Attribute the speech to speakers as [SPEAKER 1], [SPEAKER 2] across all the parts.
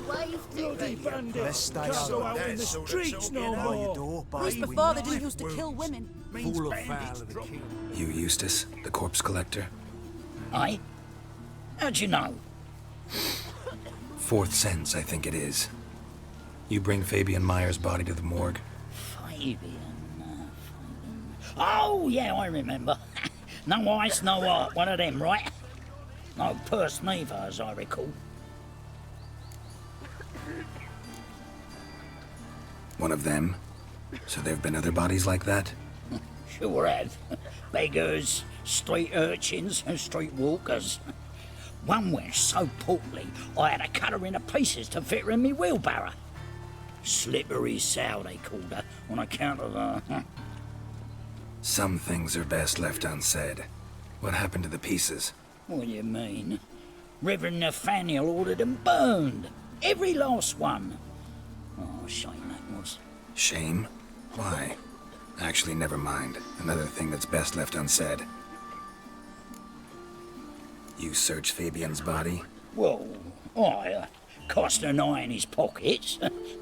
[SPEAKER 1] Bloody bandits!
[SPEAKER 2] Let's stay
[SPEAKER 1] Can't go
[SPEAKER 2] out
[SPEAKER 1] out in the streets no more!
[SPEAKER 3] Who's the father didn't used to kill women?
[SPEAKER 2] Full of foul of the king.
[SPEAKER 4] You Eustace, the corpse collector?
[SPEAKER 5] Aye? How'd you know?
[SPEAKER 4] Fourth sense, I think it is. You bring Fabian Meyer's body to the morgue?
[SPEAKER 5] Fabian. Oh, yeah, I remember. No eyes, no heart, one of them, right? No purse neither, as I recall.
[SPEAKER 4] One of them? So there've been other bodies like that?
[SPEAKER 5] Sure have. Beggars, street urchins, and street walkers. One went so portly, I had to cut her into pieces to fit her in me wheelbarrow. Slippery sow, they called her, on account of her.
[SPEAKER 4] Some things are best left unsaid. What happened to the pieces?
[SPEAKER 5] What do you mean? Reverend Nathaniel ordered them burned. Every last one. Oh, shame that was.
[SPEAKER 4] Shame? Why? Actually, never mind. Another thing that's best left unsaid. You searched Fabian's body?
[SPEAKER 5] Well, I cast an eye in his pockets.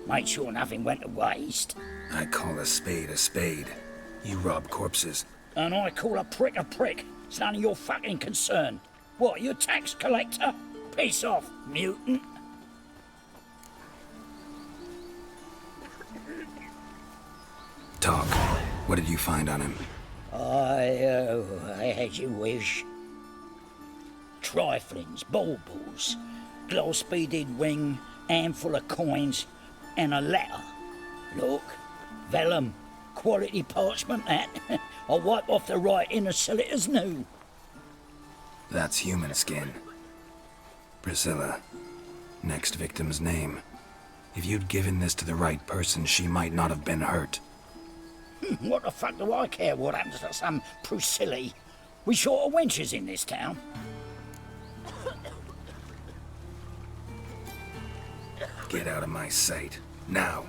[SPEAKER 5] Made sure nothing went to waste.
[SPEAKER 4] I call a spade a spade. You rob corpses.
[SPEAKER 5] And I call a prick a prick. It's none of your fucking concern. What, you tax collector? Piss off, mutant.
[SPEAKER 4] Talk. What did you find on him?
[SPEAKER 5] I had you wish. Triflings, baubles, gloss-beaded ring, handful of coins, and a letter. Look, vellum, quality parchment that. I'll wipe off the writing and sell it as new.
[SPEAKER 4] That's human skin. Priscilla. Next victim's name. If you'd given this to the right person, she might not have been hurt.
[SPEAKER 5] What the fuck do I care what happens to some Priscilla? We short of wenches in this town.
[SPEAKER 4] Get out of my sight. Now.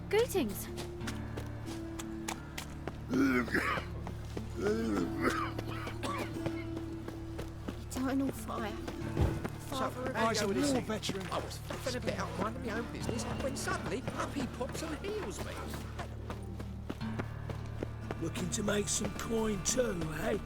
[SPEAKER 6] Greetings. Eternal fire. Father of
[SPEAKER 2] I was a
[SPEAKER 6] God.
[SPEAKER 2] war veteran. I was flipping a bit out minding my own business when suddenly up he pops and heals me.
[SPEAKER 1] Looking to make some coin too, eh?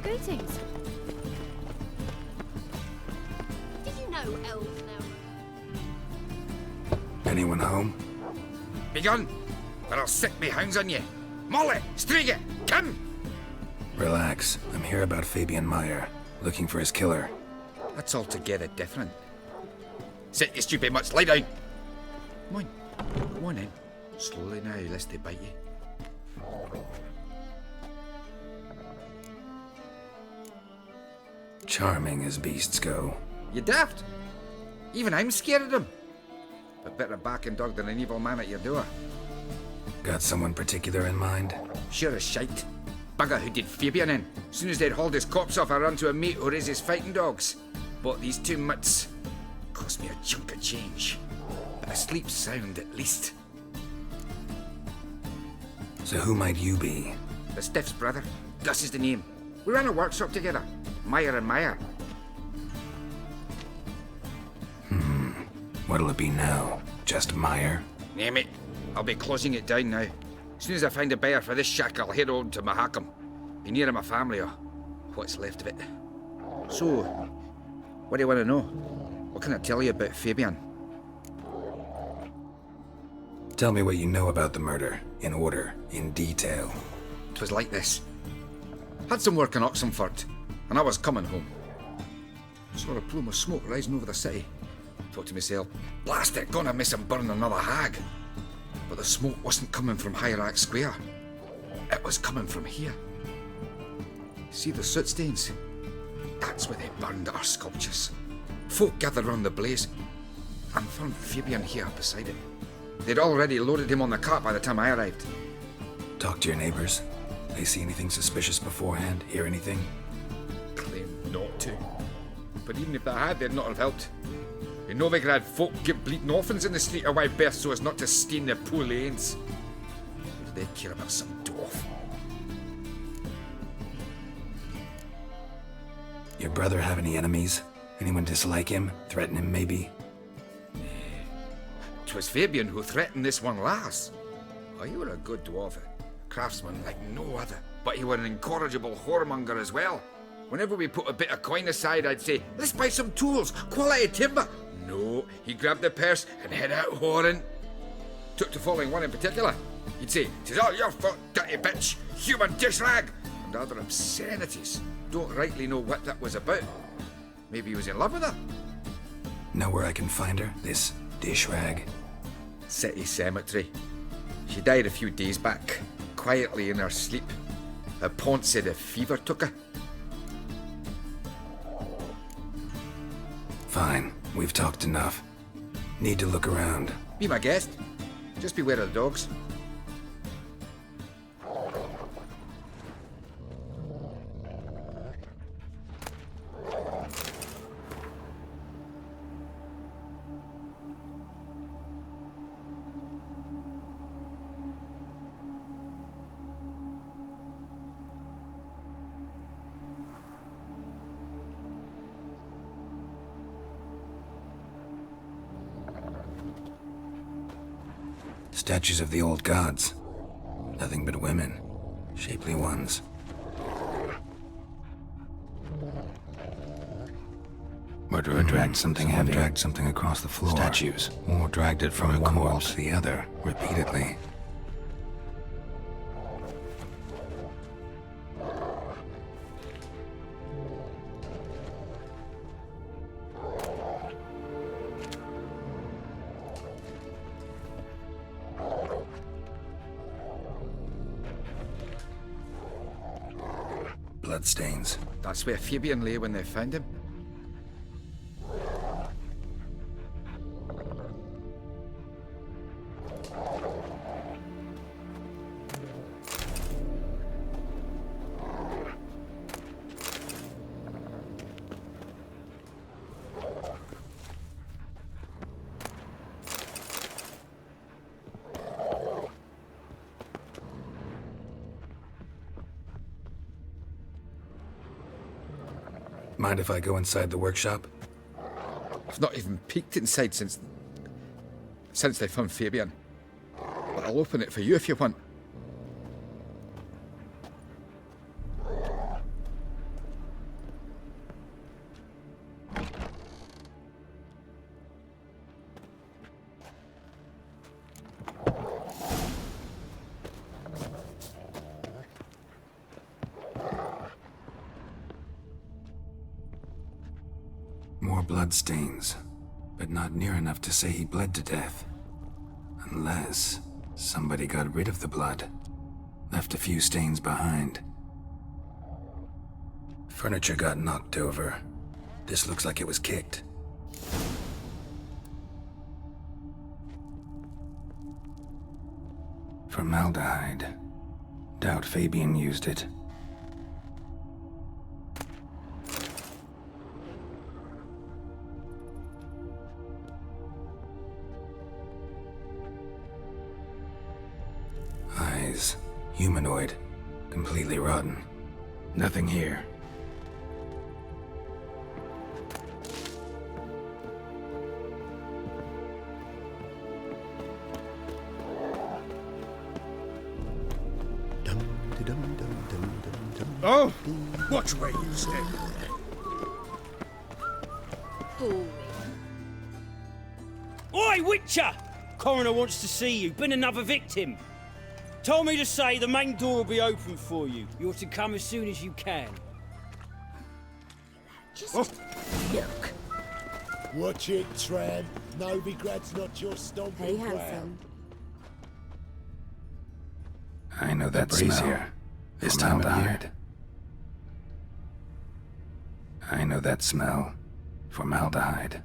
[SPEAKER 6] Greetings.
[SPEAKER 7] Did you know elves now?
[SPEAKER 4] Anyone home?
[SPEAKER 8] Begun, or I'll set me hounds on you. Molly, Striga, come!
[SPEAKER 4] Relax. I'm here about Fabian Meyer. Looking for his killer.
[SPEAKER 8] That's altogether different. Sit, you stupid mutts, lie down. Come on in. Slowly now, lest they bite you.
[SPEAKER 4] Charming as beasts go.
[SPEAKER 8] You daft? Even I'm scared of them. But better barking dog than an evil man at your door.
[SPEAKER 4] Got someone particular in mind?
[SPEAKER 8] Sure as shite. Bugger who did Fabian in. Soon as they'd hauled his corpse off, I run to a mate who raises fighting dogs. Bought these 2 mutts. Cost me a chunk of change. But I sleep sound at least.
[SPEAKER 4] So who might you be?
[SPEAKER 8] The Stiff's brother. Gus is the name. We ran a workshop together. Meyer and Meyer.
[SPEAKER 4] What'll it be now? Just Meyer?
[SPEAKER 8] Name it. I'll be closing it down now. As soon as I find a buyer for this shack, I'll head on to Mahakam. Be near my family, or what's left of it. So, what do you want to know? What can I tell you about Fabian?
[SPEAKER 4] Tell me what you know about the murder. In order. In detail.
[SPEAKER 8] 'Twas like this. Had some work in Oxenford, and I was coming home. Saw a plume of smoke rising over the city. Thought to myself, blast it, gonna miss him burn another hag. But the smoke wasn't coming from Hierarch Square. It was coming from here. See the soot stains? That's where they burned our sculptures. Folk gathered round the blaze and found Fabian here beside it. They'd already loaded him on the cart by the time I arrived.
[SPEAKER 4] Talk to your neighbors. They see anything suspicious beforehand? Hear anything?
[SPEAKER 8] Claim not to. But even if they had, they'd not have helped. In Novigrad, folk get bleeding orphans in the street of wide berth so as not to stain their poor lanes. What do they care about some dwarf?
[SPEAKER 4] Your brother have any enemies? Anyone dislike him? Threaten him, maybe?
[SPEAKER 8] 'Twas Fabian who threatened this one last. Oh, you were a good dwarf, a craftsman like no other. But you were an incorrigible whoremonger as well. Whenever we put a bit of coin aside, I'd say, let's buy some tools, quality timber. No, he grabbed the purse and head out whoring. Took to following one in particular. He'd say, "'Tis all your fault, dirty bitch, human dish rag," and other obscenities. Don't rightly know what that was about. Maybe he was in love with her.
[SPEAKER 4] Know where I can find her? This dish rag?
[SPEAKER 8] City cemetery. She died a few days back, quietly in her sleep. Her pont said a fever took her.
[SPEAKER 4] Fine, we've talked enough. Need to look around.
[SPEAKER 8] Be my guest. Just beware of the dogs.
[SPEAKER 4] Statues of the old gods. Nothing but women. Shapely ones. Murderer dragged something heavy. Dragged something across the floor. Statues. Or dragged it from one wall to the other, repeatedly. Bloodstains.
[SPEAKER 8] That's where Fabian lay when they found him.
[SPEAKER 4] Mind if I go inside the workshop?
[SPEAKER 8] I've not even peeked inside since they found Fabian. But I'll open it for you if you want.
[SPEAKER 4] More bloodstains, but not near enough to say he bled to death. Unless somebody got rid of the blood, left a few stains behind. Furniture got knocked over. This looks like it was kicked. Formaldehyde. Doubt Fabian used it. Eyes. Humanoid. Completely rotten. Nothing here.
[SPEAKER 1] Oh! Watch where you step.
[SPEAKER 9] Oi, Witcher! Coroner wants to see you. Been another victim. Told me to say the main door will be open for you. You're to come as soon as you can.
[SPEAKER 6] Just look.
[SPEAKER 1] Watch it, tramp. Novigrad's not your stomping
[SPEAKER 3] Hey,
[SPEAKER 1] ground.
[SPEAKER 3] handsome.
[SPEAKER 4] I know that smell. This formaldehyde. I know that smell. Formaldehyde.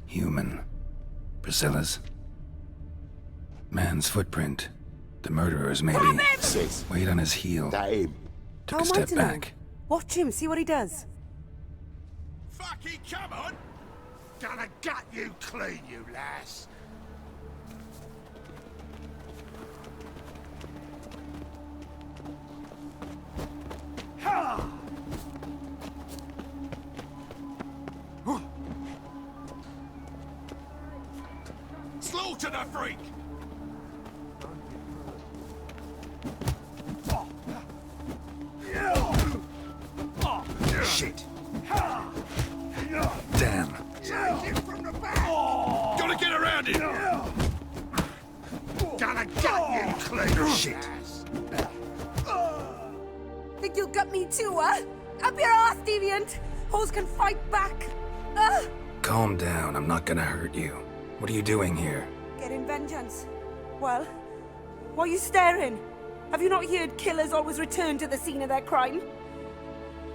[SPEAKER 4] Human. Priscilla's. Man's footprint. The murderer's maybe. Weight on his heel. Took a step back.
[SPEAKER 3] Watch him, see what he does.
[SPEAKER 1] Fucking come on! Gonna gut you clean, you lass. Ha! Slaughter the freak!
[SPEAKER 4] Shit. Damn.
[SPEAKER 1] Gotta get around him! Gonna gut you clean!
[SPEAKER 4] Shit.
[SPEAKER 3] Think you'll gut me too, huh? Up your ass, deviant! Hoes can fight back!
[SPEAKER 4] Calm down, I'm not gonna hurt you. What are you doing here?
[SPEAKER 3] Getting vengeance. Well, why are you staring? Have you not heard killers always return to the scene of their crime?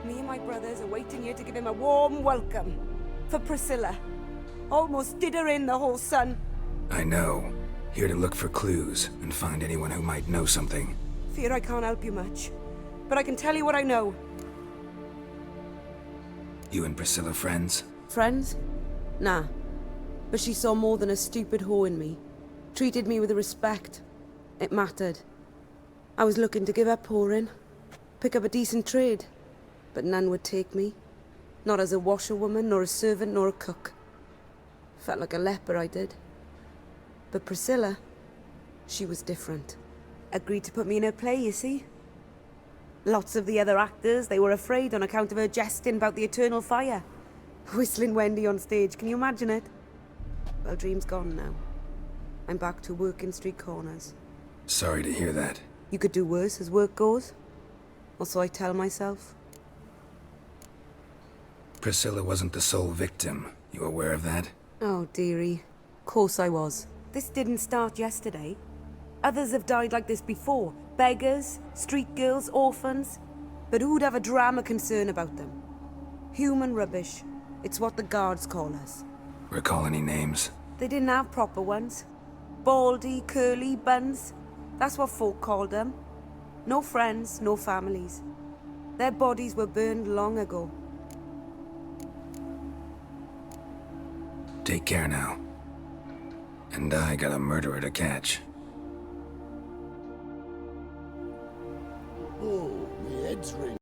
[SPEAKER 3] Me and my brothers are waiting here to give him a warm welcome. For Priscilla. Almost did her in, the whole son.
[SPEAKER 4] I know. Here to look for clues and find anyone who might know something.
[SPEAKER 3] Fear I can't help you much. But I can tell you what I know.
[SPEAKER 4] You and Priscilla friends?
[SPEAKER 3] Friends? Nah. But she saw more than a stupid whore in me. Treated me with respect. It mattered. I was looking to give up whoring. Pick up a decent trade. But none would take me. Not as a washerwoman, nor a servant, nor a cook. Felt like a leper, I did. But Priscilla, she was different. Agreed to put me in her play, you see? Lots of the other actors, they were afraid on account of her jesting about the eternal fire. Whistling Wendy on stage, can you imagine it? Well, dream's gone now. I'm back to working street corners.
[SPEAKER 4] Sorry to hear that.
[SPEAKER 3] You could do worse as work goes. Or so I tell myself.
[SPEAKER 4] Priscilla wasn't the sole victim. You aware of that?
[SPEAKER 3] Oh, dearie. Course I was. This didn't start yesterday. Others have died like this before. Beggars, street girls, orphans. But who'd have a drama concern about them? Human rubbish. It's what the guards call us.
[SPEAKER 4] Recall any names?
[SPEAKER 3] They didn't have proper ones. Baldy, curly, buns. That's what folk called them. No friends, no families. Their bodies were burned long ago.
[SPEAKER 4] Take care now. And I got a murderer to catch.
[SPEAKER 1] Oh, my head's ringing.